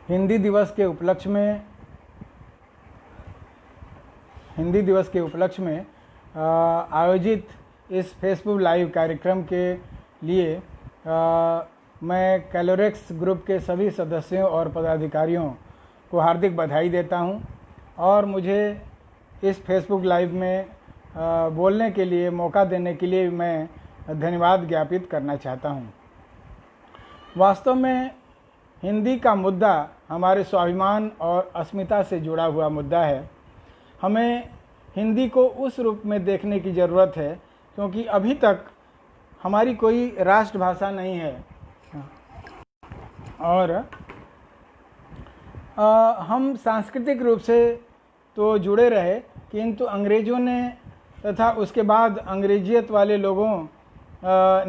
हिंदी दिवस के उपलक्ष्य में आयोजित इस फेसबुक लाइव कार्यक्रम के लिए मैं कैलोरेक्स ग्रुप के सभी सदस्यों और पदाधिकारियों को हार्दिक बधाई देता हूं और मुझे इस फेसबुक लाइव में बोलने के लिए मौका देने के लिए मैं धन्यवाद ज्ञापित करना चाहता हूं। वास्तव में हिंदी का मुद्दा हमारे स्वाभिमान और अस्मिता से जुड़ा हुआ मुद्दा है। हमें हिंदी को उस रूप में देखने की ज़रूरत है क्योंकि अभी तक हमारी कोई राष्ट्रभाषा नहीं है और हम सांस्कृतिक रूप से तो जुड़े रहे, किंतु अंग्रेज़ों ने तथा उसके बाद अंग्रेजियत वाले लोगों,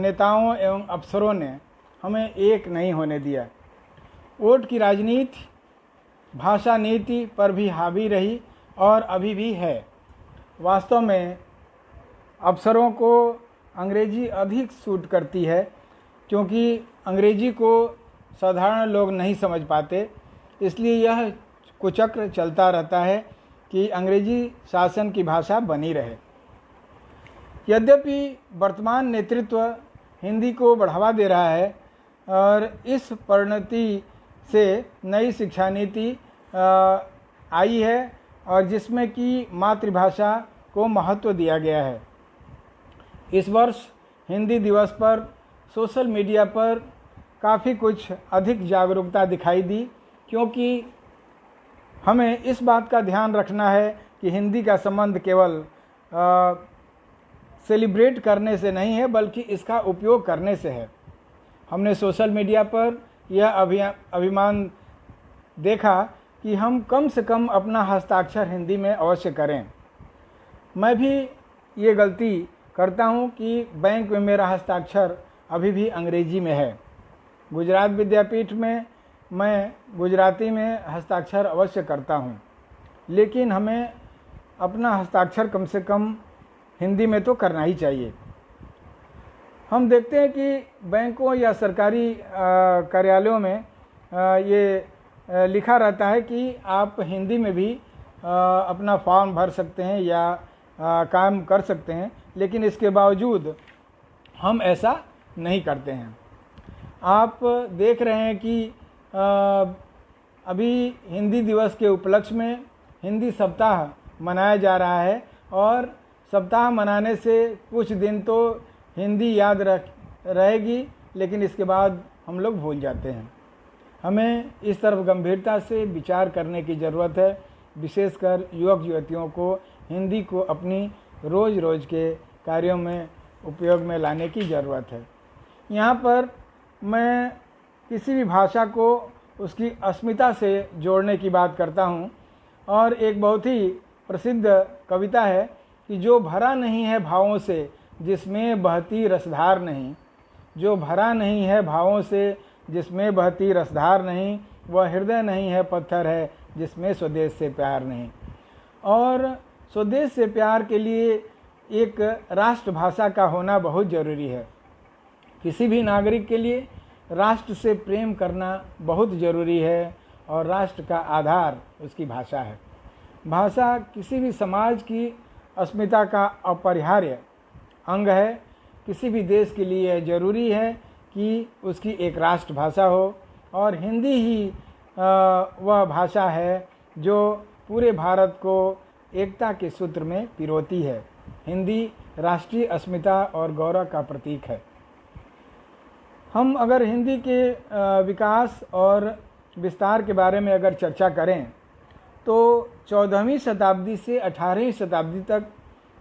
नेताओं एवं अफसरों ने हमें एक नहीं होने दिया। वोट की राजनीति भाषा नीति पर भी हावी रही और अभी भी है। वास्तव में अफसरों को अंग्रेजी अधिक सूट करती है क्योंकि अंग्रेजी को साधारण लोग नहीं समझ पाते, इसलिए यह कुचक्र चलता रहता है कि अंग्रेजी शासन की भाषा बनी रहे। यद्यपि वर्तमान नेतृत्व हिंदी को बढ़ावा दे रहा है और इस परिणति से नई शिक्षा नीति आई है और जिसमें कि मातृभाषा को महत्व दिया गया है। इस वर्ष हिंदी दिवस पर सोशल मीडिया पर काफ़ी कुछ अधिक जागरूकता दिखाई दी क्योंकि हमें इस बात का ध्यान रखना है कि हिंदी का संबंध केवल सेलिब्रेट करने से नहीं है बल्कि इसका उपयोग करने से है। हमने सोशल मीडिया पर यह अभिमान देखा कि हम कम से कम अपना हस्ताक्षर हिंदी में अवश्य करें। मैं भी ये गलती करता हूँ कि बैंक में मेरा हस्ताक्षर अभी भी अंग्रेजी में है। गुजरात विद्यापीठ में मैं गुजराती में हस्ताक्षर अवश्य करता हूँ, लेकिन हमें अपना हस्ताक्षर कम से कम हिंदी में तो करना ही चाहिए। हम देखते हैं कि बैंकों या सरकारी कार्यालयों में ये लिखा रहता है कि आप हिंदी में भी अपना फॉर्म भर सकते हैं या काम कर सकते हैं, लेकिन इसके बावजूद हम ऐसा नहीं करते हैं। आप देख रहे हैं कि अभी हिंदी दिवस के उपलक्ष्य में हिंदी सप्ताह मनाया जा रहा है और सप्ताह मनाने से कुछ दिन तो हिंदी याद रहेगी, लेकिन इसके बाद हम लोग भूल जाते हैं। हमें इस तरफ गंभीरता से विचार करने की ज़रूरत है। विशेषकर युवक युवतियों को हिंदी को अपनी रोज़ रोज़ के कार्यों में उपयोग में लाने की ज़रूरत है। यहाँ पर मैं किसी भी भाषा को उसकी अस्मिता से जोड़ने की बात करता हूँ और एक बहुत ही प्रसिद्ध कविता है कि जो भरा नहीं है भावों से जिसमें बहती रसधार नहीं, जो भरा नहीं है भावों से जिसमें बहती रसधार नहीं, वह हृदय नहीं है पत्थर है जिसमें स्वदेश से प्यार नहीं। और स्वदेश से प्यार के लिए एक राष्ट्रभाषा का होना बहुत ज़रूरी है। किसी भी नागरिक के लिए राष्ट्र से प्रेम करना बहुत ज़रूरी है और राष्ट्र का आधार उसकी भाषा है। भाषा किसी भी समाज की अस्मिता का अपरिहार्य अंग है। किसी भी देश के लिए ज़रूरी है कि उसकी एक राष्ट्रभाषा हो और हिंदी ही वह भाषा है जो पूरे भारत को एकता के सूत्र में पिरोती है। हिंदी राष्ट्रीय अस्मिता और गौरव का प्रतीक है। हम अगर हिंदी के विकास और विस्तार के बारे में अगर चर्चा करें तो 14वीं शताब्दी से 18वीं शताब्दी तक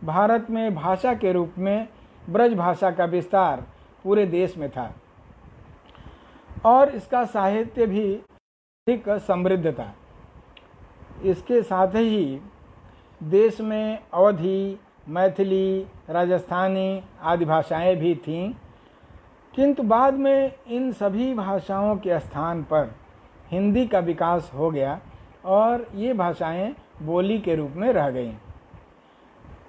भारत में भाषा के रूप में ब्रज भाषा का विस्तार पूरे देश में था और इसका साहित्य भी अधिक समृद्ध था। इसके साथ ही देश में अवधी, मैथिली, राजस्थानी आदि भाषाएं भी थीं, किंतु बाद में इन सभी भाषाओं के स्थान पर हिंदी का विकास हो गया और ये भाषाएं बोली के रूप में रह गईं।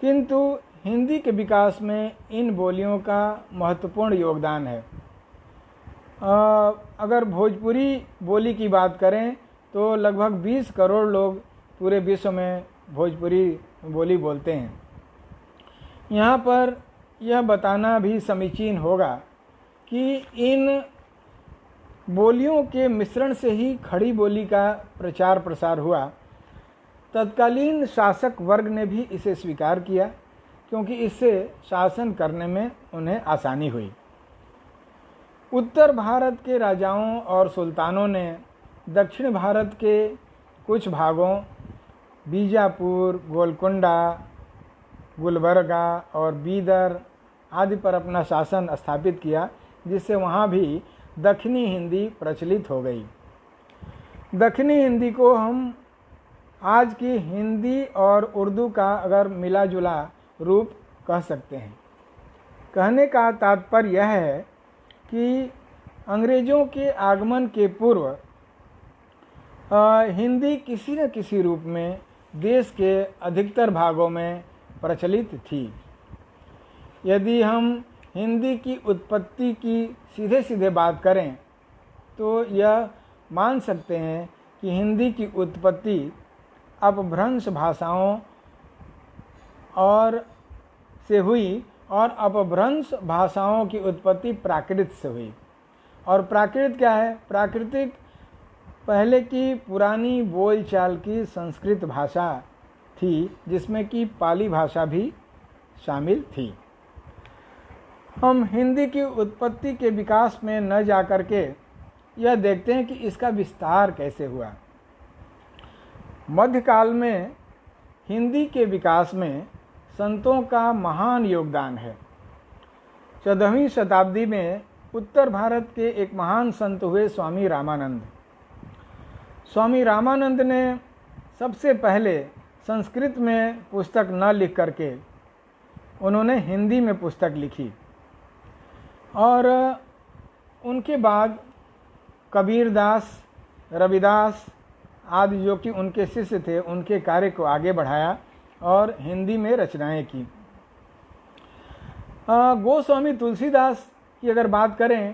किंतु हिंदी के विकास में इन बोलियों का महत्वपूर्ण योगदान है। अगर भोजपुरी बोली की बात करें तो लगभग 20 करोड़ लोग पूरे विश्व में भोजपुरी बोली बोलते हैं। यहाँ पर यह बताना भी समीचीन होगा कि इन बोलियों के मिश्रण से ही खड़ी बोली का प्रचार प्रसार हुआ। तत्कालीन शासक वर्ग ने भी इसे स्वीकार किया, क्योंकि इससे शासन करने में उन्हें आसानी हुई। उत्तर भारत के राजाओं और सुल्तानों ने दक्षिण भारत के कुछ भागों बीजापुर, गोलकुंडा, गुलबर्गा और बीदर आदि पर अपना शासन स्थापित किया, जिससे वहाँ भी दक्षिणी हिंदी प्रचलित हो गई। दक्षिणी हिंदी को हम आज की हिंदी और उर्दू का अगर मिला जुला रूप कह सकते हैं। कहने का तात्पर्य यह है कि अंग्रेज़ों के आगमन के पूर्व हिंदी किसी न किसी रूप में देश के अधिकतर भागों में प्रचलित थी। यदि हम हिंदी की उत्पत्ति की सीधे सीधे बात करें तो यह मान सकते हैं कि हिंदी की उत्पत्ति अपभ्रंश भाषाओं और से हुई, और अपभ्रंश भाषाओं की उत्पत्ति प्राकृत से हुई। और प्राकृत क्या है? प्राकृतिक पहले की पुरानी बोलचाल की संस्कृत भाषा थी, जिसमें कि पाली भाषा भी शामिल थी। हम हिंदी की उत्पत्ति के विकास में न जाकर के यह देखते हैं कि इसका विस्तार कैसे हुआ। मध्यकाल में हिंदी के विकास में संतों का महान योगदान है। 14वीं शताब्दी में उत्तर भारत के एक महान संत हुए स्वामी रामानंद। स्वामी रामानंद ने सबसे पहले संस्कृत में पुस्तक न लिख करके उन्होंने हिंदी में पुस्तक लिखी, और उनके बाद कबीरदास, रविदास आदि जो कि उनके शिष्य थे, उनके कार्य को आगे बढ़ाया और हिंदी में रचनाएं की। गोस्वामी तुलसीदास की अगर बात करें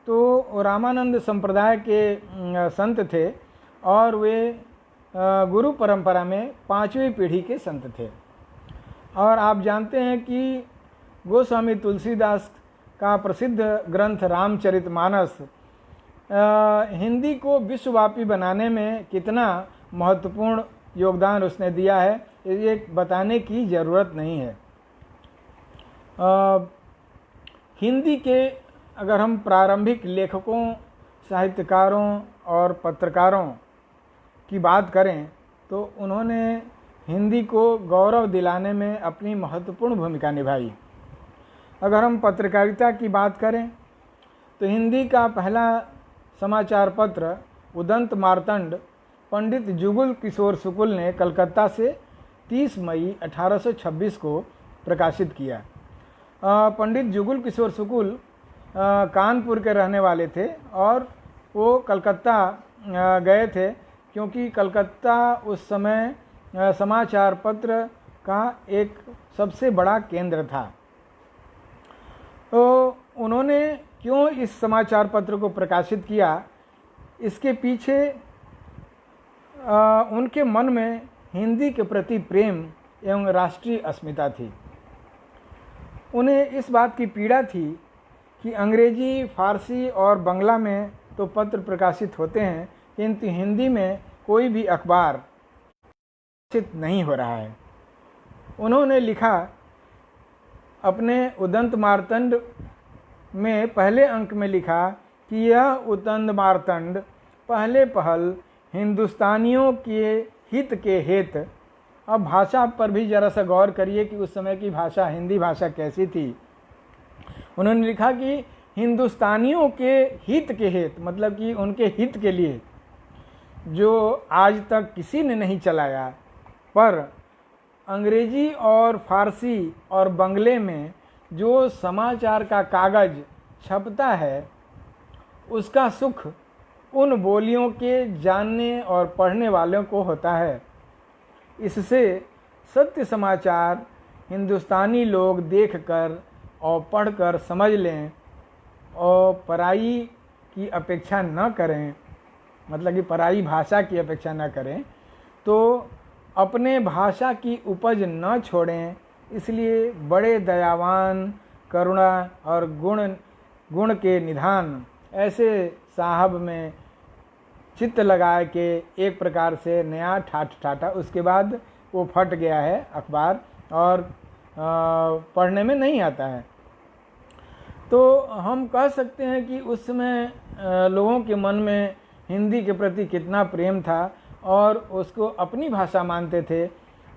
तो रामानंद संप्रदाय के संत थे, और वे गुरु परंपरा में 5वीं पीढ़ी के संत थे। और आप जानते हैं कि गोस्वामी तुलसीदास का प्रसिद्ध ग्रंथ रामचरितमानस हिंदी को विश्वव्यापी बनाने में कितना महत्वपूर्ण योगदान उसने दिया है, ये बताने की ज़रूरत नहीं है। हिंदी के अगर हम प्रारंभिक लेखकों, साहित्यकारों और पत्रकारों की बात करें तो उन्होंने हिंदी को गौरव दिलाने में अपनी महत्वपूर्ण भूमिका निभाई। अगर हम पत्रकारिता की बात करें तो हिंदी का पहला समाचार पत्र उदंत मार्तंड पंडित जुगल किशोर शुक्ल ने कलकत्ता से 30 मई 1826 को प्रकाशित किया। पंडित जुगल किशोर शुक्ल कानपुर के रहने वाले थे, और वो कलकत्ता गए थे क्योंकि कलकत्ता उस समय समाचार पत्र का एक सबसे बड़ा केंद्र था। तो उन्होंने क्यों इस समाचार पत्र को प्रकाशित किया, इसके पीछे उनके मन में हिंदी के प्रति प्रेम एवं राष्ट्रीय अस्मिता थी। उन्हें इस बात की पीड़ा थी कि अंग्रेजी, फारसी और बंगला में तो पत्र प्रकाशित होते हैं, किंतु हिंदी में कोई भी अखबार प्रकाशित नहीं हो रहा है। उन्होंने लिखा अपने उदंत मार्तंड में पहले अंक में लिखा कि यह उदंत मार्तंड पहले पहल हिंदुस्तानियों के हित के हेत। अब भाषा पर भी जरा सा गौर करिए कि उस समय की भाषा, हिंदी भाषा कैसी थी। उन्होंने लिखा कि हिंदुस्तानियों के हित के हेत, मतलब कि उनके हित के लिए, जो आज तक किसी ने नहीं चलाया, पर अंग्रेजी और फारसी और बंगले में जो समाचार का कागज़ छपता है, उसका सुख उन बोलियों के जानने और पढ़ने वालों को होता है। इससे सत्य समाचार हिंदुस्तानी लोग देखकर और पढ़कर समझ लें और पराई की अपेक्षा न करें, मतलब कि पराई भाषा की अपेक्षा न करें, तो अपने भाषा की उपज न छोड़ें। इसलिए बड़े दयावान, करुणा और गुण के निधान ऐसे साहब में चित्त लगा के एक प्रकार से नया ठाटा। उसके बाद वो फट गया है अखबार और पढ़ने में नहीं आता है। तो हम कह सकते हैं कि उस समय लोगों के मन में हिंदी के प्रति कितना प्रेम था और उसको अपनी भाषा मानते थे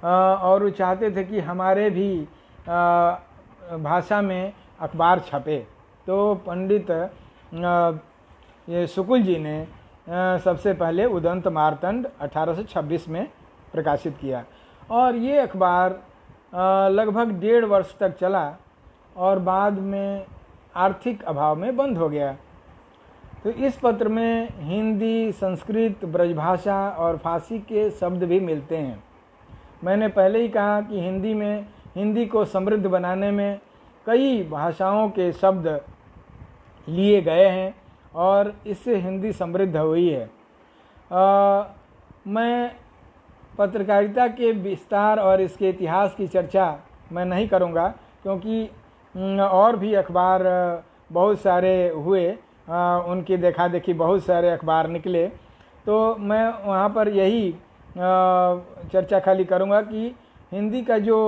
और वो चाहते थे कि हमारे भी भाषा में अखबार छपे। तो पंडित ये शुक्ल जी ने सबसे पहले उदंत मार्तंड 1826 में प्रकाशित किया और ये अखबार लगभग 1.5 वर्ष तक चला और बाद में आर्थिक अभाव में बंद हो गया। तो इस पत्र में हिंदी, संस्कृत, ब्रजभाषा और फारसी के शब्द भी मिलते हैं। मैंने पहले ही कहा कि हिंदी को समृद्ध बनाने में कई भाषाओं के शब्द लिए गए हैं और इससे हिंदी समृद्ध हुई है। मैं पत्रकारिता के विस्तार और इसके इतिहास की चर्चा मैं नहीं करूंगा, क्योंकि और भी अखबार बहुत सारे हुए, उनकी देखा देखी बहुत सारे अखबार निकले। तो मैं वहाँ पर यही चर्चा खाली करूँगा कि हिंदी का जो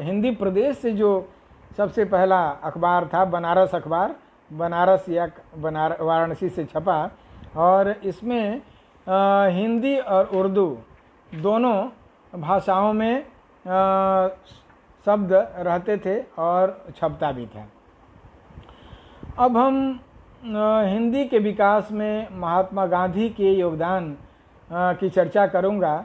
हिंदी प्रदेश से जो सबसे पहला अखबार था बनारस अखबार, बनारस या वाराणसी से छपा और इसमें हिंदी और उर्दू दोनों भाषाओं में शब्द रहते थे और छपता भी था। अब हम हिंदी के विकास में महात्मा गांधी के योगदान की चर्चा करूंगा,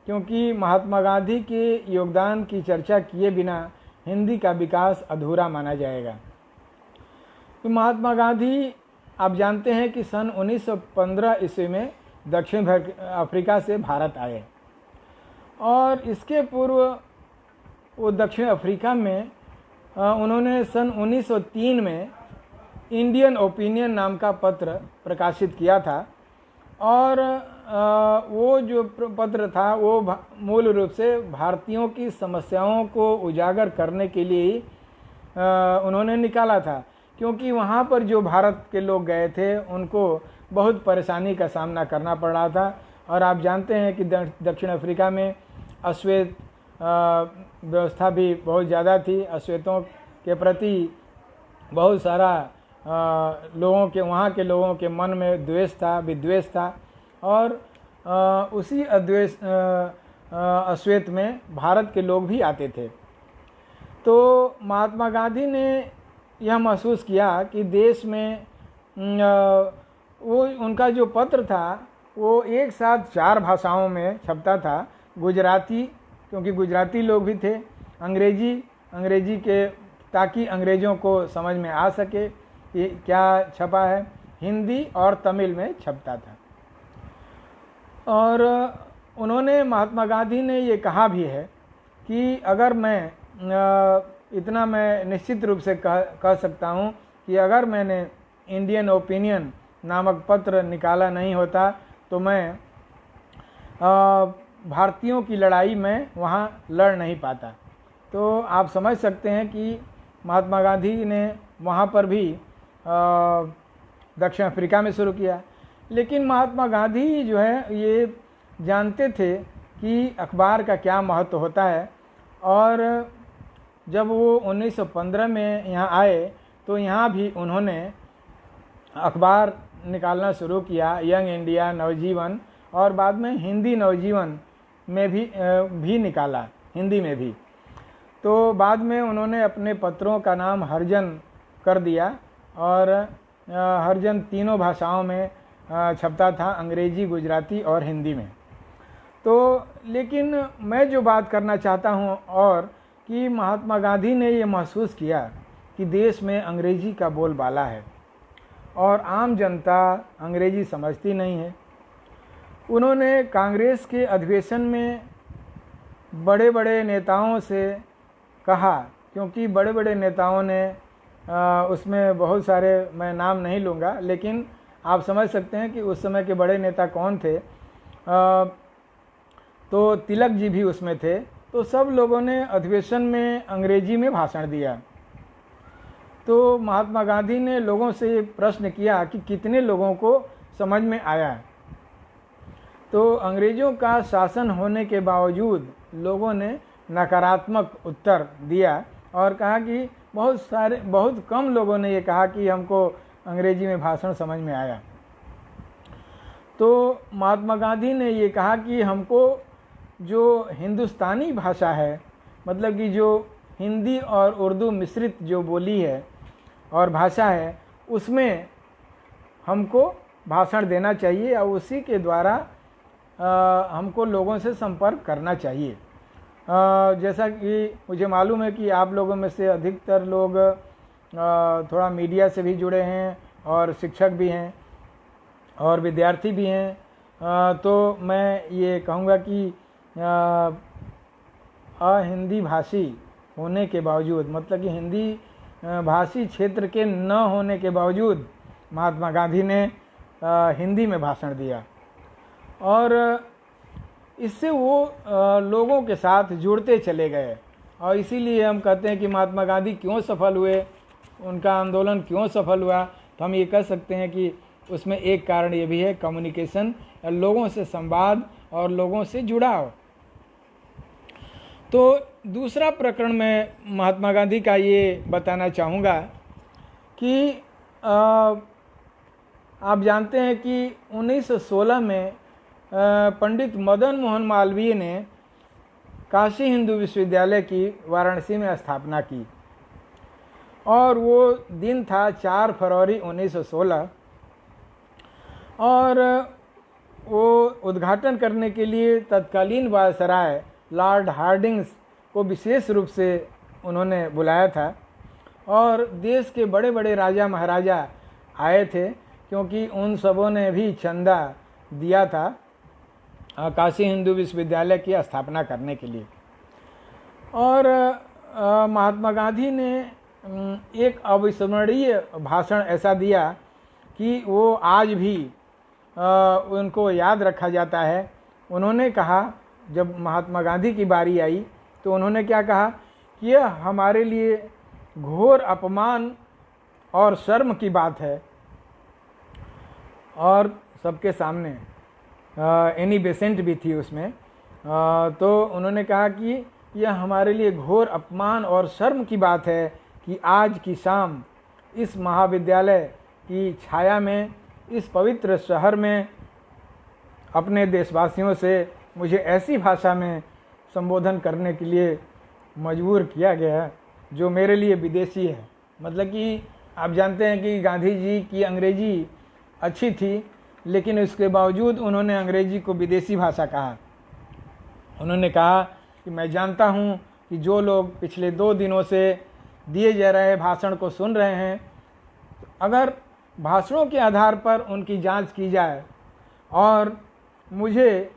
क्योंकि महात्मा गांधी के योगदान की चर्चा किए बिना हिंदी का विकास अधूरा माना जाएगा। तो महात्मा गांधी आप जानते हैं कि सन 1915 ईस्वी में दक्षिण अफ्रीका से भारत आए और इसके पूर्व वो दक्षिण अफ्रीका में उन्होंने सन 1903 में इंडियन ओपिनियन नाम का पत्र प्रकाशित किया था और वो जो पत्र था वो मूल रूप से भारतीयों की समस्याओं को उजागर करने के लिए उन्होंने निकाला था, क्योंकि वहाँ पर जो भारत के लोग गए थे उनको बहुत परेशानी का सामना करना पड़ रहा था। और आप जानते हैं कि दक्षिण अफ्रीका में अश्वेत व्यवस्था भी बहुत ज़्यादा थी। अश्वेतों के प्रति बहुत सारा वहाँ के लोगों के मन में द्वेष था, विद्वेष था और उसी अश्वेत में भारत के लोग भी आते थे। तो महात्मा गांधी ने यह महसूस किया कि देश में वो उनका जो पत्र था वो एक साथ 4 भाषाओं में छपता था। गुजराती, क्योंकि गुजराती लोग भी थे, अंग्रेजी के ताकि अंग्रेज़ों को समझ में आ सके कि क्या छपा है, हिंदी और तमिल में छपता था। और उन्होंने महात्मा गांधी ने ये कहा भी है कि अगर इतना मैं निश्चित रूप से कह सकता हूँ कि अगर मैंने इंडियन ओपिनियन नामक पत्र निकाला नहीं होता तो मैं भारतीयों की लड़ाई में वहाँ लड़ नहीं पाता। तो आप समझ सकते हैं कि महात्मा गांधी ने वहाँ पर भी दक्षिण अफ्रीका में शुरू किया। लेकिन महात्मा गांधी जो है ये जानते थे कि अखबार का क्या महत्व होता है और जब वो 1915 में यहाँ आए तो यहाँ भी उन्होंने अखबार निकालना शुरू किया, यंग इंडिया, नवजीवन और बाद में हिंदी नवजीवन में भी निकाला, हिंदी में भी। तो बाद में उन्होंने अपने पत्रों का नाम हरिजन कर दिया और हरिजन तीनों भाषाओं में छपता था, अंग्रेजी, गुजराती और हिंदी में। तो लेकिन मैं जो बात करना चाहता हूँ और कि महात्मा गांधी ने ये महसूस किया कि देश में अंग्रेजी का बोलबाला है और आम जनता अंग्रेजी समझती नहीं है। उन्होंने कांग्रेस के अधिवेशन में बड़े बड़े नेताओं से कहा, क्योंकि बड़े बड़े नेताओं ने उसमें बहुत सारे, मैं नाम नहीं लूँगा, लेकिन आप समझ सकते हैं कि उस समय के बड़े नेता कौन थे। तो तिलक जी भी उसमें थे। तो सब लोगों ने अधिवेशन में अंग्रेजी में भाषण दिया। तो महात्मा गांधी ने लोगों से ये प्रश्न किया कि कितने लोगों को समझ में आया। तो अंग्रेज़ों का शासन होने के बावजूद लोगों ने नकारात्मक उत्तर दिया और कहा कि बहुत कम लोगों ने ये कहा कि हमको अंग्रेजी में भाषण समझ में आया। तो महात्मा गांधी ने ये कहा कि हमको जो हिंदुस्तानी भाषा है, मतलब कि जो हिंदी और उर्दू मिश्रित जो बोली है और भाषा है, उसमें हमको भाषण देना चाहिए और उसी के द्वारा हमको लोगों से संपर्क करना चाहिए। जैसा कि मुझे मालूम है कि आप लोगों में से अधिकतर लोग थोड़ा मीडिया से भी जुड़े हैं और शिक्षक भी हैं और विद्यार्थी भी हैं। तो मैं ये कहूँगा कि हिंदी भाषी होने के बावजूद, मतलब कि हिंदी भाषी क्षेत्र के न होने के बावजूद महात्मा गांधी ने हिंदी में भाषण दिया और इससे वो लोगों के साथ जुड़ते चले गए। और इसीलिए हम कहते हैं कि महात्मा गांधी क्यों सफल हुए, उनका आंदोलन क्यों सफल हुआ। तो हम ये कह सकते हैं कि उसमें एक कारण ये भी है, कम्युनिकेशन, लोगों से संवाद और लोगों से जुड़ाव। तो दूसरा प्रकरण मैं महात्मा गांधी का ये बताना चाहूँगा कि आप जानते हैं कि 1916 में पंडित मदन मोहन मालवीय ने काशी हिंदू विश्वविद्यालय की वाराणसी में स्थापना की और वो दिन था 4 फरवरी 1916 और वो उद्घाटन करने के लिए तत्कालीन वायसराय लॉर्ड हार्डिंग्स को विशेष रूप से उन्होंने बुलाया था और देश के बड़े बड़े राजा महाराजा आए थे, क्योंकि उन सबों ने भी चंदा दिया था काशी हिंदू विश्वविद्यालय की स्थापना करने के लिए। और महात्मा गांधी ने एक अविस्मरणीय भाषण ऐसा दिया कि वो आज भी उनको याद रखा जाता है। उन्होंने कहा, जब महात्मा गांधी की बारी आई तो उन्होंने क्या कहा कि यह हमारे लिए घोर अपमान और शर्म की बात है। और सबके सामने एनी बेसेंट भी थी उसमें। तो उन्होंने कहा कि यह हमारे लिए घोर अपमान और शर्म की बात है कि आज की शाम इस महाविद्यालय की छाया में, इस पवित्र शहर में अपने देशवासियों से मुझे ऐसी भाषा में संबोधन करने के लिए मजबूर किया गया जो मेरे लिए विदेशी है। मतलब कि आप जानते हैं कि गांधी जी की अंग्रेजी अच्छी थी, लेकिन इसके बावजूद उन्होंने अंग्रेजी को विदेशी भाषा कहा। उन्होंने कहा कि मैं जानता हूं कि जो लोग पिछले 2 दिनों से दिए जा रहे भाषण को सुन रहे हैं, अगर भाषणों के आधार पर उनकी जांच की जाए और मुझे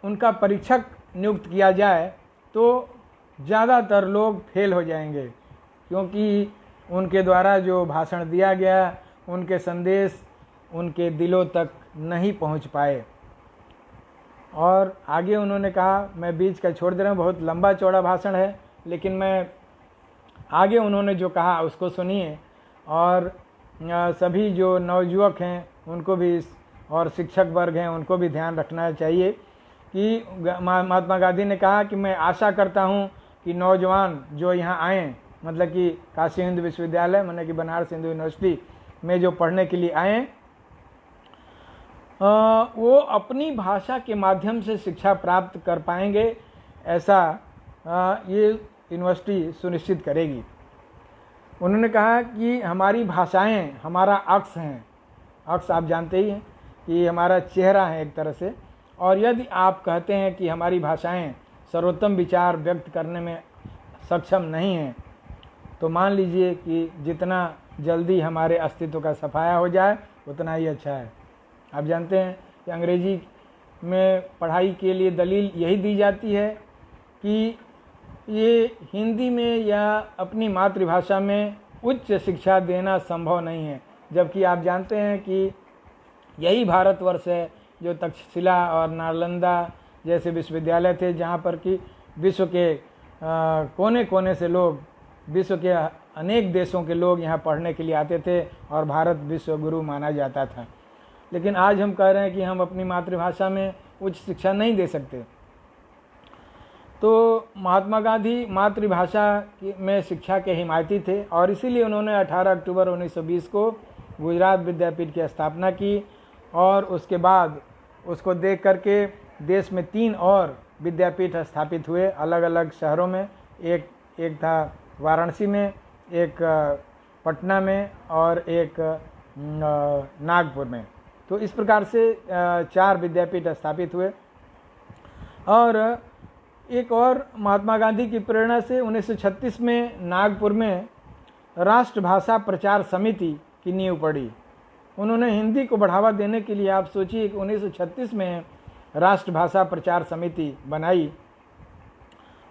उनका परीक्षक नियुक्त किया जाए तो ज़्यादातर लोग फेल हो जाएंगे, क्योंकि उनके द्वारा जो भाषण दिया गया, उनके संदेश उनके दिलों तक नहीं पहुंच पाए। और आगे उन्होंने कहा, मैं बीच का छोड़ दे रहा हूँ, बहुत लंबा चौड़ा भाषण है, लेकिन मैं आगे उन्होंने जो कहा उसको सुनिए। और सभी जो नवयुवक हैं उनको भी और शिक्षक वर्ग हैं उनको भी ध्यान रखना चाहिए कि महात्मा गांधी ने कहा कि मैं आशा करता हूँ कि नौजवान जो यहाँ आएँ, मतलब कि काशी हिंदू विश्वविद्यालय माने कि बनारस हिंदू यूनिवर्सिटी में जो पढ़ने के लिए आएँ, वो अपनी भाषा के माध्यम से शिक्षा प्राप्त कर पाएंगे, ऐसा ये यूनिवर्सिटी सुनिश्चित करेगी। उन्होंने कहा कि हमारी भाषाएं हमारा अक्स हैं। अक्स आप जानते ही हैं कि हमारा चेहरा है एक तरह से। और यदि आप कहते हैं कि हमारी भाषाएं सर्वोत्तम विचार व्यक्त करने में सक्षम नहीं हैं, तो मान लीजिए कि जितना जल्दी हमारे अस्तित्व का सफाया हो जाए उतना ही अच्छा है। आप जानते हैं कि अंग्रेजी में पढ़ाई के लिए दलील यही दी जाती है कि ये हिंदी में या अपनी मातृभाषा में उच्च शिक्षा देना संभव नहीं है, जबकि आप जानते हैं कि यही भारतवर्ष है जो तक्षशिला और नालंदा जैसे विश्वविद्यालय थे, जहाँ पर कि विश्व के कोने कोने से लोग, विश्व के अनेक देशों के लोग यहाँ पढ़ने के लिए आते थे और भारत विश्व गुरु माना जाता था। लेकिन आज हम कह रहे हैं कि हम अपनी मातृभाषा में उच्च शिक्षा नहीं दे सकते। तो महात्मा गांधी मातृभाषा में शिक्षा के हिमायती थे और इसीलिए उन्होंने 18 अक्टूबर 1920 को गुजरात विद्यापीठ की स्थापना की और उसके बाद उसको देख करके देश में 3 और विद्यापीठ स्थापित हुए अलग अलग शहरों में। एक था वाराणसी में, एक पटना में और एक नागपुर में। तो इस प्रकार से 4 विद्यापीठ स्थापित हुए। और एक और महात्मा गांधी की प्रेरणा से 1936 में नागपुर में राष्ट्रभाषा प्रचार समिति की नींव पड़ी। उन्होंने हिंदी को बढ़ावा देने के लिए, आप सोचिए कि 1936 में राष्ट्रभाषा प्रचार समिति बनाई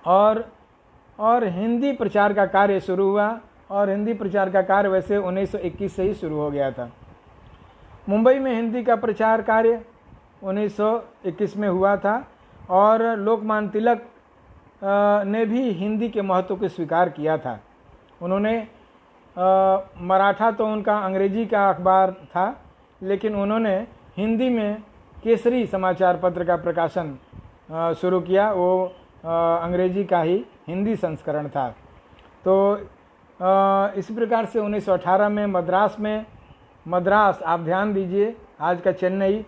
और हिंदी प्रचार का कार्य शुरू हुआ। और हिंदी प्रचार का कार्य वैसे 1921 से ही शुरू हो गया था। मुंबई में हिंदी का प्रचार कार्य 1921 में हुआ था और लोकमान्य तिलक ने भी हिंदी के महत्व को स्वीकार किया था। उन्होंने मराठा तो उनका अंग्रेजी का अखबार था, लेकिन उन्होंने हिंदी में केसरी समाचार पत्र का प्रकाशन शुरू किया। वो अंग्रेजी का ही हिंदी संस्करण था। तो इस प्रकार से 1918 में मद्रास, आप ध्यान दीजिए, आज का चेन्नई,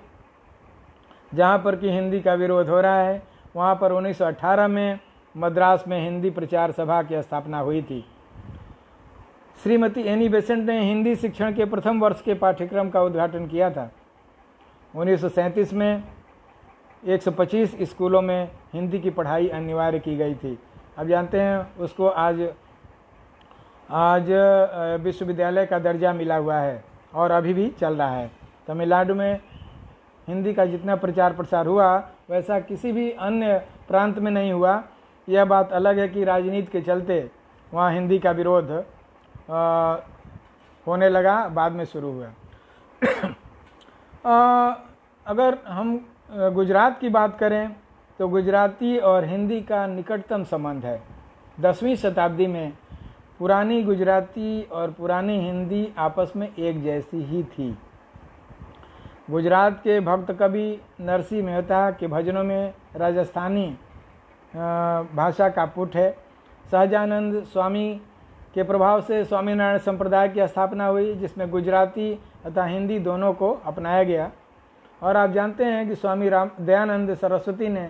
जहाँ पर कि हिंदी का विरोध हो रहा है, वहाँ पर 1918 में मद्रास में हिंदी प्रचार सभा की स्थापना हुई थी। श्रीमती एनी बेसेंट ने हिंदी शिक्षण के प्रथम वर्ष के पाठ्यक्रम का उद्घाटन किया था। 1937 में 125 स्कूलों में हिंदी की पढ़ाई अनिवार्य की गई थी। अब जानते हैं उसको आज विश्वविद्यालय का दर्जा मिला हुआ है और अभी भी चल रहा है। तमिलनाडु में हिंदी का जितना प्रचार प्रसार हुआ वैसा किसी भी अन्य प्रांत में नहीं हुआ। यह बात अलग है कि राजनीति के चलते वहाँ हिंदी का विरोध होने लगा, बाद में शुरू हुआ। अगर हम गुजरात की बात करें तो गुजराती और हिंदी का निकटतम संबंध है। 10वीं शताब्दी में पुरानी गुजराती और पुरानी हिंदी आपस में एक जैसी ही थी। गुजरात के भक्त कवि नरसिंह मेहता के भजनों में राजस्थानी भाषा का पुट है। सहजानंद स्वामी के प्रभाव से स्वामीनारायण संप्रदाय की स्थापना हुई, जिसमें गुजराती तथा हिंदी दोनों को अपनाया गया। और आप जानते हैं कि स्वामी दयानंद सरस्वती ने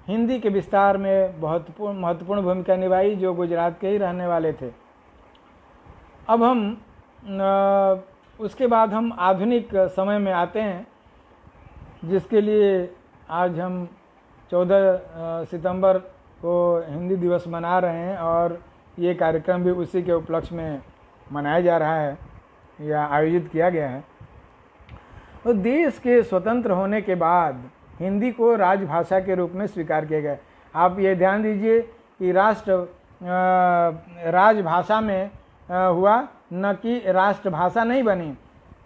हिंदी के विस्तार में बहुत महत्वपूर्ण भूमिका निभाई, जो गुजरात के ही रहने वाले थे। अब हम उसके बाद हम आधुनिक समय में आते हैं, जिसके लिए आज हम 14 सितंबर को हिंदी दिवस मना रहे हैं और ये कार्यक्रम भी उसी के उपलक्ष्य में मनाया जा रहा है या आयोजित किया गया है। तो देश के स्वतंत्र होने के बाद हिंदी को राजभाषा के रूप में स्वीकार किया गया। आप ये ध्यान दीजिए कि राजभाषा में हुआ, न कि राष्ट्रभाषा नहीं बनी,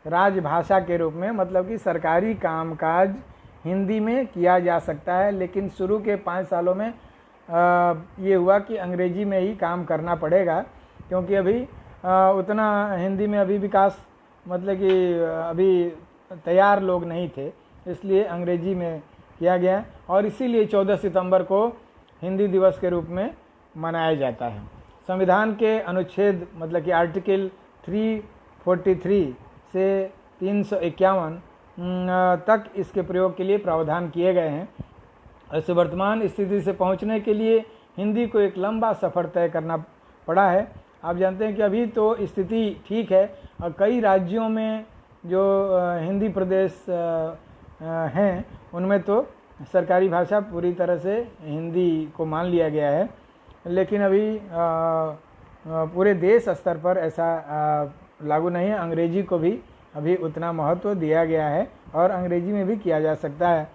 राजभाषा के रूप में, मतलब कि सरकारी कामकाज हिंदी में किया जा सकता है। लेकिन शुरू के 5 सालों में ये हुआ कि अंग्रेजी में ही काम करना पड़ेगा, क्योंकि अभी उतना हिंदी में अभी विकास, मतलब कि अभी तैयार लोग नहीं थे, इसलिए अंग्रेजी में किया गया। और इसीलिए 14 सितंबर को हिंदी दिवस के रूप में मनाया जाता है। संविधान के अनुच्छेद, मतलब कि आर्टिकल 343 से 351 तक इसके प्रयोग के लिए प्रावधान किए गए हैं। ऐसे वर्तमान स्थिति से पहुंचने के लिए हिंदी को एक लंबा सफ़र तय करना पड़ा है। आप जानते हैं कि अभी तो स्थिति ठीक है और कई राज्यों में जो हिंदी प्रदेश हैं उनमें तो सरकारी भाषा पूरी तरह से हिंदी को मान लिया गया है, लेकिन अभी पूरे देश स्तर पर ऐसा लागू नहीं है। अंग्रेजी को भी अभी उतना महत्व दिया गया है और अंग्रेजी में भी किया जा सकता है।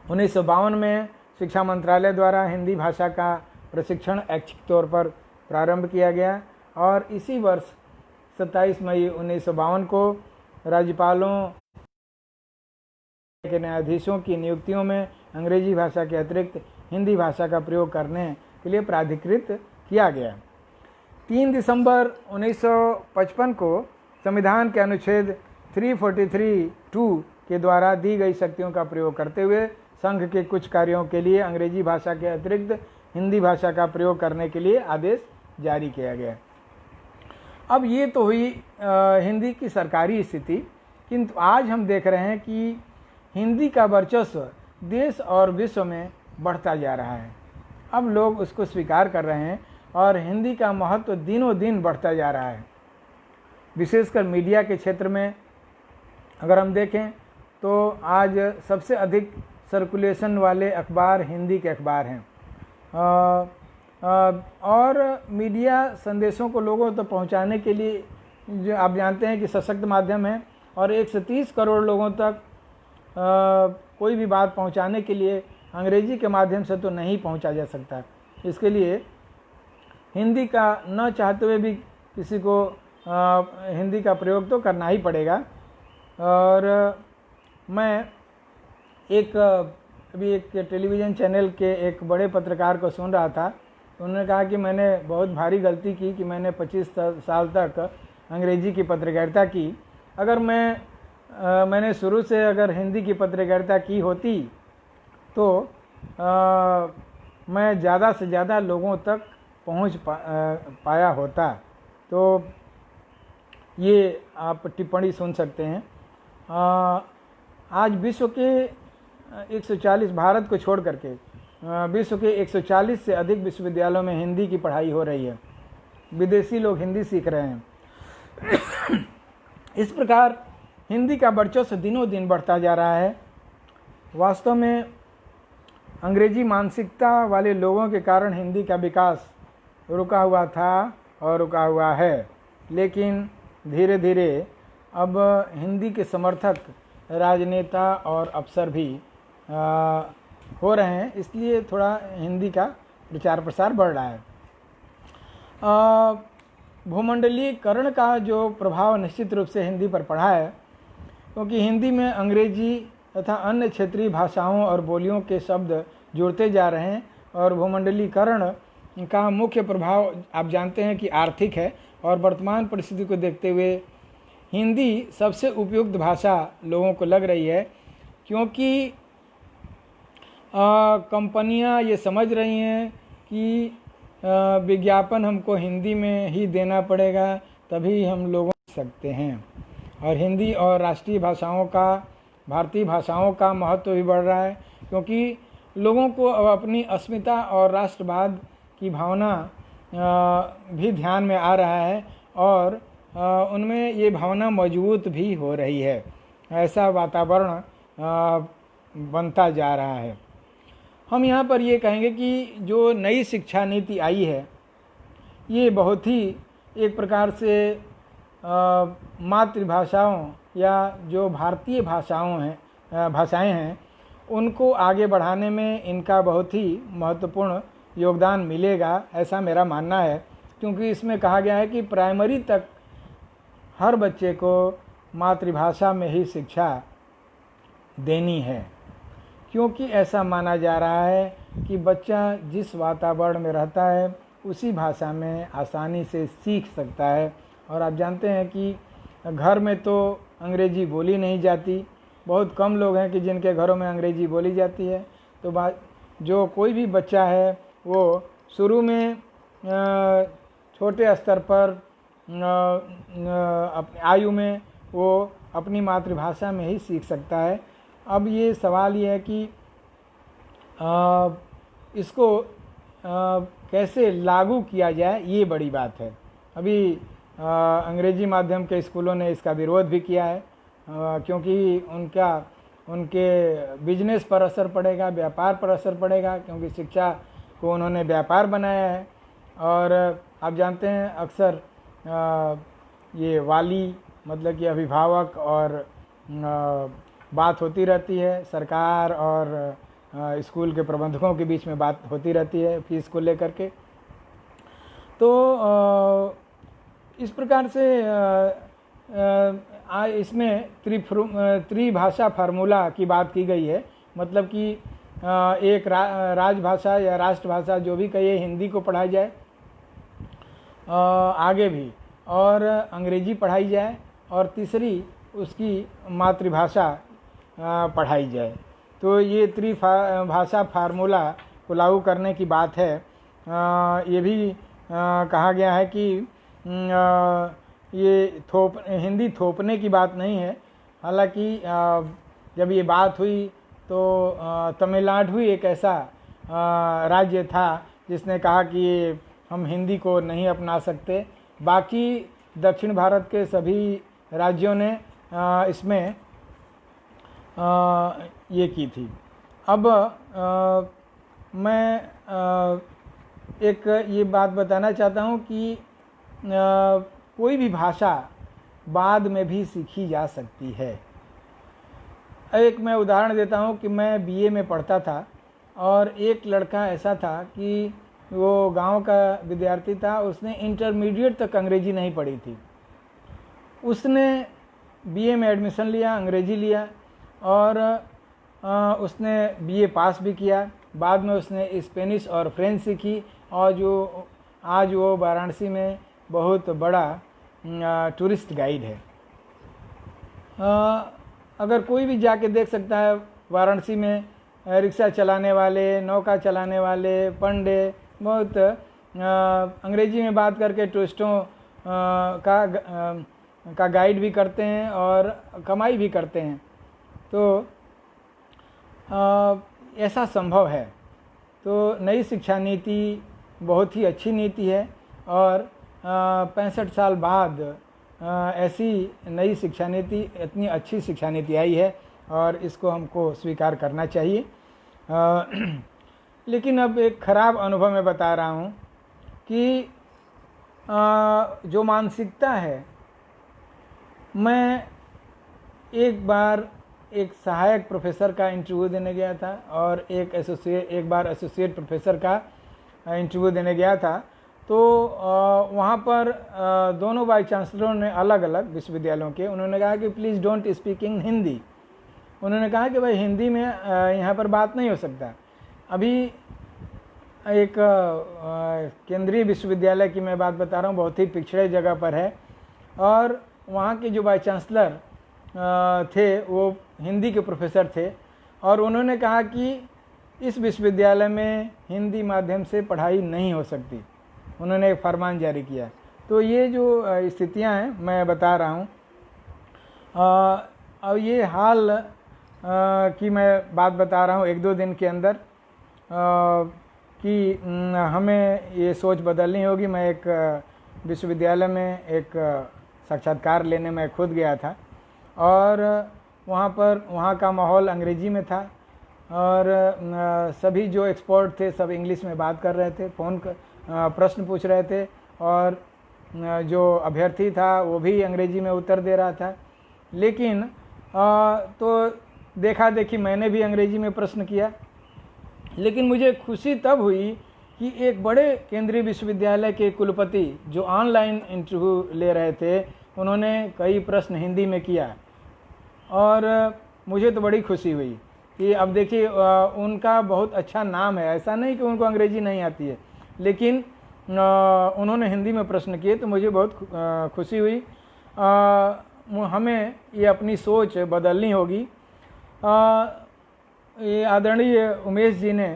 1952 में शिक्षा मंत्रालय द्वारा हिंदी भाषा का प्रशिक्षण ऐच्छिक तौर पर प्रारंभ किया गया और इसी वर्ष 27 मई 1952 को राज्यपालों के न्यायाधीशों की नियुक्तियों में अंग्रेजी भाषा के अतिरिक्त हिंदी भाषा का प्रयोग करने के लिए प्राधिकृत किया गया। 3 दिसंबर 1955 को संविधान के अनुच्छेद 343(2) के द्वारा दी गई शक्तियों का प्रयोग करते हुए संघ के कुछ कार्यों के लिए अंग्रेजी भाषा के अतिरिक्त हिंदी भाषा का प्रयोग करने के लिए आदेश जारी किया गया। अब ये तो हुई हिंदी की सरकारी स्थिति, किंतु आज हम देख रहे हैं कि हिंदी का वर्चस्व देश और विश्व में बढ़ता जा रहा है। अब लोग उसको स्वीकार कर रहे हैं और हिंदी का महत्व दिनों दिन बढ़ता जा रहा है। विशेषकर मीडिया के क्षेत्र में अगर हम देखें तो आज सबसे अधिक सर्कुलेशन वाले अखबार हिंदी के अखबार हैं। और मीडिया संदेशों को लोगों तक पहुंचाने के लिए जो आप जानते हैं कि सशक्त माध्यम है और 130 करोड़ लोगों तक कोई भी बात पहुंचाने के लिए अंग्रेजी के माध्यम से तो नहीं पहुंचा जा सकता। इसके लिए हिंदी का न चाहते हुए भी किसी को हिंदी का प्रयोग तो करना ही पड़ेगा। और मैं अभी एक टेलीविज़न चैनल के एक बड़े पत्रकार को सुन रहा था। उन्होंने कहा कि मैंने बहुत भारी गलती की कि मैंने 25 साल तक अंग्रेजी की पत्रकारिता की। अगर मैंने शुरू से अगर हिंदी की पत्रकारिता की होती तो मैं ज़्यादा से ज़्यादा लोगों तक पहुंच पाया होता। तो ये आप टिप्पणी सुन सकते हैं। आज विश्व के 140 भारत को छोड़ करके विश्व के 140 से अधिक विश्वविद्यालयों में हिंदी की पढ़ाई हो रही है। विदेशी लोग हिंदी सीख रहे हैं। इस प्रकार हिंदी का वर्चस्व दिनों दिन बढ़ता जा रहा है। वास्तव में अंग्रेजी मानसिकता वाले लोगों के कारण हिंदी का विकास रुका हुआ था और रुका हुआ है, लेकिन धीरे धीरे अब हिंदी के समर्थक राजनेता और अफसर भी हो रहे हैं, इसलिए थोड़ा हिंदी का प्रचार प्रसार बढ़ रहा है। भूमंडलीकरण का जो प्रभाव निश्चित रूप से हिंदी पर पड़ा है, क्योंकि हिंदी में अंग्रेजी तथा अन्य क्षेत्रीय भाषाओं और बोलियों के शब्द जुड़ते जा रहे हैं और भूमंडलीकरण का मुख्य प्रभाव आप जानते हैं कि आर्थिक है। और वर्तमान परिस्थिति को देखते हुए हिंदी सबसे उपयुक्त भाषा लोगों को लग रही है, क्योंकि कंपनियां ये समझ रही हैं कि विज्ञापन हमको हिंदी में ही देना पड़ेगा, तभी हम लोगों सकते हैं। और हिंदी और राष्ट्रीय भाषाओं का, भारतीय भाषाओं का महत्व भी बढ़ रहा है, क्योंकि लोगों को अब अपनी अस्मिता और राष्ट्रवाद की भावना भी ध्यान में आ रहा है और उनमें ये भावना मजबूत भी हो रही है। ऐसा वातावरण बनता जा रहा है। हम यहाँ पर ये कहेंगे कि जो नई शिक्षा नीति आई है, ये बहुत ही एक प्रकार से मातृभाषाओं या जो भारतीय भाषाएं हैं उनको आगे बढ़ाने में इनका बहुत ही महत्वपूर्ण योगदान मिलेगा, ऐसा मेरा मानना है। क्योंकि इसमें कहा गया है कि प्राइमरी तक हर बच्चे को मातृभाषा में ही शिक्षा देनी है, क्योंकि ऐसा माना जा रहा है कि बच्चा जिस वातावरण में रहता है उसी भाषा में आसानी से सीख सकता है। और आप जानते हैं कि घर में तो अंग्रेजी बोली नहीं जाती, बहुत कम लोग हैं कि जिनके घरों में अंग्रेजी बोली जाती है। तो जो कोई भी बच्चा है वो शुरू में छोटे स्तर पर अपनी आयु में वो अपनी मातृभाषा में ही सीख सकता है। अब ये सवाल ये है कि इसको कैसे लागू किया जाए, ये बड़ी बात है। अभी अंग्रेजी माध्यम के स्कूलों ने इसका विरोध भी किया है, क्योंकि उनके बिजनेस पर असर पड़ेगा, व्यापार पर असर पड़ेगा, क्योंकि शिक्षा को उन्होंने व्यापार बनाया है। और आप जानते हैं अक्सर ये वाली मतलब कि अभिभावक और बात होती रहती है, सरकार और स्कूल के प्रबंधकों के बीच में बात होती रहती है फीस को लेकर के। तो इस प्रकार से इसमें त्रिभाषा फार्मूला की बात की गई है, मतलब कि एक राजभाषा या राष्ट्रभाषा जो भी कहिए हिंदी को पढ़ाई जाए आगे भी, और अंग्रेजी पढ़ाई जाए, और तीसरी उसकी मातृभाषा पढ़ाई जाए। तो ये त्रिभाषा फार्मूला को लागू करने की बात है। ये भी कहा गया है कि ये हिंदी थोपने की बात नहीं है। हालांकि जब ये बात हुई तो तमिलनाडु ही एक ऐसा राज्य था जिसने कहा कि हम हिंदी को नहीं अपना सकते। बाकी दक्षिण भारत के सभी राज्यों ने इसमें ये की थी। अब मैं एक ये बात बताना चाहता हूँ कि कोई भी भाषा बाद में भी सीखी जा सकती है। एक मैं उदाहरण देता हूँ कि मैं बीए में पढ़ता था और एक लड़का ऐसा था कि वो गांव का विद्यार्थी था, उसने इंटरमीडिएट तक अंग्रेजी नहीं पढ़ी थी। उसने बीए में एडमिशन लिया, अंग्रेजी लिया, और उसने बीए पास भी किया। बाद में उसने स्पेनिश और फ्रेंच सीखी, और जो आज वो वाराणसी में बहुत बड़ा टूरिस्ट गाइड है। अगर कोई भी जाके देख सकता है, वाराणसी में रिक्शा चलाने वाले, नौका चलाने वाले, पंडे बहुत अंग्रेजी में बात करके टूरिस्टों का गाइड भी करते हैं और कमाई भी करते हैं। तो ऐसा संभव है। तो नई शिक्षा नीति बहुत ही अच्छी नीति है, और 65 साल बाद ऐसी नई शिक्षा नीति, इतनी अच्छी शिक्षा नीति आई है, और इसको हमको स्वीकार करना चाहिए। लेकिन अब एक ख़राब अनुभव मैं बता रहा हूँ कि जो मानसिकता है, मैं एक बार एक सहायक प्रोफेसर का इंटरव्यू देने गया था और एक बार एसोसिएट प्रोफेसर का इंटरव्यू देने गया था। तो वहाँ पर दोनों वाइस चांसलरों ने, अलग अलग विश्वविद्यालयों के, उन्होंने कहा कि please don't speak in Hindi. उन्होंने कहा कि भाई हिंदी में यहाँ पर बात नहीं हो सकता। अभी एक केंद्रीय विश्वविद्यालय की मैं बात बता रहा हूँ, बहुत ही पिछड़े जगह पर है, और वहाँ के जो वाइस चांसलर थे वो हिंदी के प्रोफेसर थे, और उन्होंने कहा कि इस विश्वविद्यालय में हिंदी माध्यम से पढ़ाई नहीं हो सकती। उन्होंने एक फरमान जारी किया। तो ये जो स्थितियाँ हैं मैं बता रहा हूँ। अब ये हाल की मैं बात बता रहा हूँ 1-2 दिन के अंदर, कि हमें ये सोच बदलनी होगी। मैं एक विश्वविद्यालय में एक साक्षात्कार लेने में खुद गया था, और वहाँ का माहौल अंग्रेजी में था, और सभी जो एक्सपर्ट थे सब इंग्लिश में बात कर रहे थे, प्रश्न पूछ रहे थे, और जो अभ्यर्थी था वो भी अंग्रेजी में उत्तर दे रहा था। लेकिन तो देखा देखी मैंने भी अंग्रेजी में प्रश्न किया, लेकिन मुझे खुशी तब हुई कि एक बड़े केंद्रीय विश्वविद्यालय के कुलपति जो ऑनलाइन इंटरव्यू ले रहे थे, उन्होंने कई प्रश्न हिंदी में किया, और मुझे तो बड़ी खुशी हुई कि अब देखिए उनका बहुत अच्छा नाम है। ऐसा नहीं कि उनको अंग्रेजी नहीं आती है, लेकिन उन्होंने हिंदी में प्रश्न किए, तो मुझे बहुत खुशी हुई। हमें ये अपनी सोच बदलनी होगी। ये आदरणीय उमेश जी ने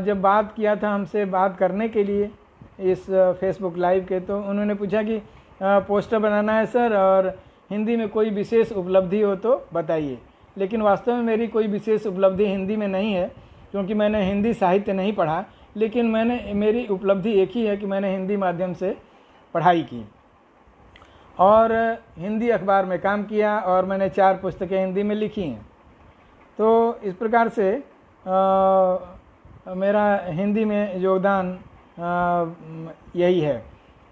जब बात किया था हमसे बात करने के लिए इस फेसबुक लाइव के, तो उन्होंने पूछा कि पोस्टर बनाना है सर, और हिंदी में कोई विशेष उपलब्धि हो तो बताइए। लेकिन वास्तव में मेरी कोई विशेष उपलब्धि हिंदी में नहीं है, क्योंकि मैंने हिंदी साहित्य नहीं पढ़ा। लेकिन मेरी उपलब्धि एक ही है कि मैंने हिंदी माध्यम से पढ़ाई की और हिंदी अखबार में काम किया, और मैंने 4 पुस्तकें हिंदी में लिखी हैं। तो इस प्रकार से मेरा हिंदी में योगदान यही है।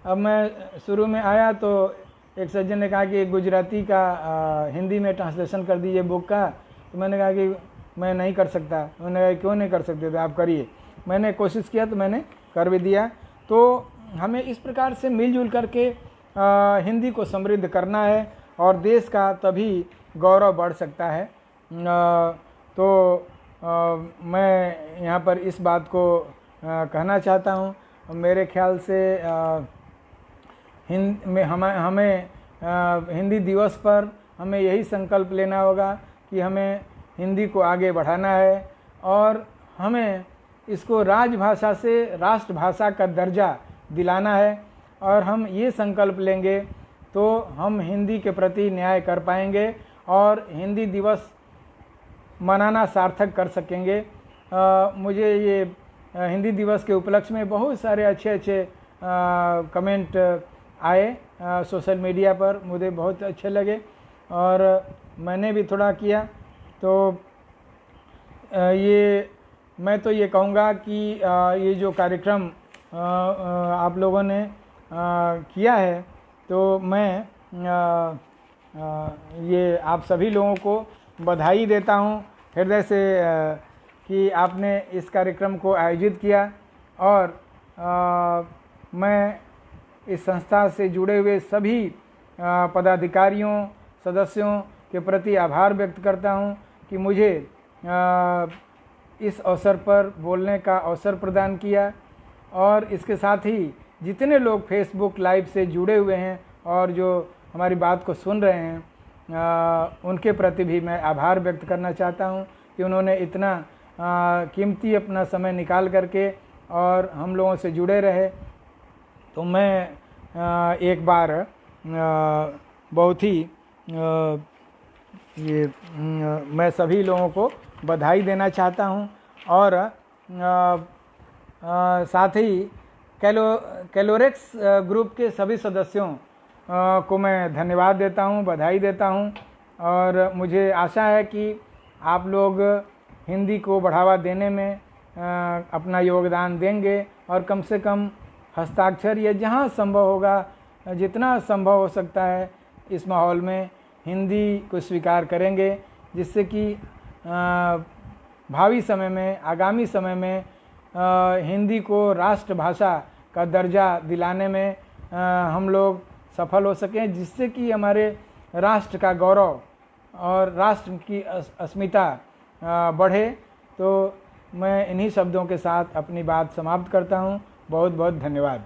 अब मैं शुरू में आया तो एक सज्जन ने कहा कि गुजराती का हिंदी में ट्रांसलेशन कर दीजिए बुक का। तो मैंने कहा कि मैं नहीं कर सकता। उन्होंने कहा क्यों नहीं कर सकते, तो आप करिए। मैंने कोशिश किया तो मैंने कर भी दिया। तो हमें इस प्रकार से मिलजुल करके हिंदी को समृद्ध करना है, और देश का तभी गौरव बढ़ सकता है। तो मैं यहाँ पर इस बात को कहना चाहता हूँ। मेरे ख्याल से हमें हिंदी दिवस पर हमें यही संकल्प लेना होगा कि हमें हिंदी को आगे बढ़ाना है और हमें इसको राजभाषा से राष्ट्रभाषा का दर्जा दिलाना है। और हम ये संकल्प लेंगे तो हम हिंदी के प्रति न्याय कर पाएंगे और हिंदी दिवस मनाना सार्थक कर सकेंगे। मुझे ये हिंदी दिवस के उपलक्ष्य में बहुत सारे अच्छे कमेंट आए सोशल मीडिया पर, मुझे बहुत अच्छे लगे और मैंने भी थोड़ा किया। तो मैं तो ये कहूँगा कि ये जो कार्यक्रम आप लोगों ने किया है, तो मैं ये आप सभी लोगों को बधाई देता हूँ हृदय से कि आपने इस कार्यक्रम को आयोजित किया। और मैं इस संस्था से जुड़े हुए सभी पदाधिकारियों, सदस्यों के प्रति आभार व्यक्त करता हूँ कि मुझे इस अवसर पर बोलने का अवसर प्रदान किया। और इसके साथ ही जितने लोग फेसबुक लाइव से जुड़े हुए हैं और जो हमारी बात को सुन रहे हैं, उनके प्रति भी मैं आभार व्यक्त करना चाहता हूं कि उन्होंने इतना कीमती अपना समय निकाल करके और हम लोगों से जुड़े रहे। तो मैं एक बार बहुत ही मैं सभी लोगों को बधाई देना चाहता हूं और साथ ही कैलोरेक्स ग्रुप के सभी सदस्यों को मैं धन्यवाद देता हूं, बधाई देता हूं। और मुझे आशा है कि आप लोग हिंदी को बढ़ावा देने में अपना योगदान देंगे और कम से कम हस्ताक्षर या जहां संभव होगा, जितना संभव हो सकता है इस माहौल में हिंदी को स्वीकार करेंगे, जिससे कि भावी समय में, आगामी समय में हिंदी को राष्ट्रभाषा का दर्जा दिलाने में हम लोग सफल हो सकें, जिससे कि हमारे राष्ट्र का गौरव और राष्ट्र की अस्मिता बढ़े। तो मैं इन्हीं शब्दों के साथ अपनी बात समाप्त करता हूँ। बहुत बहुत धन्यवाद।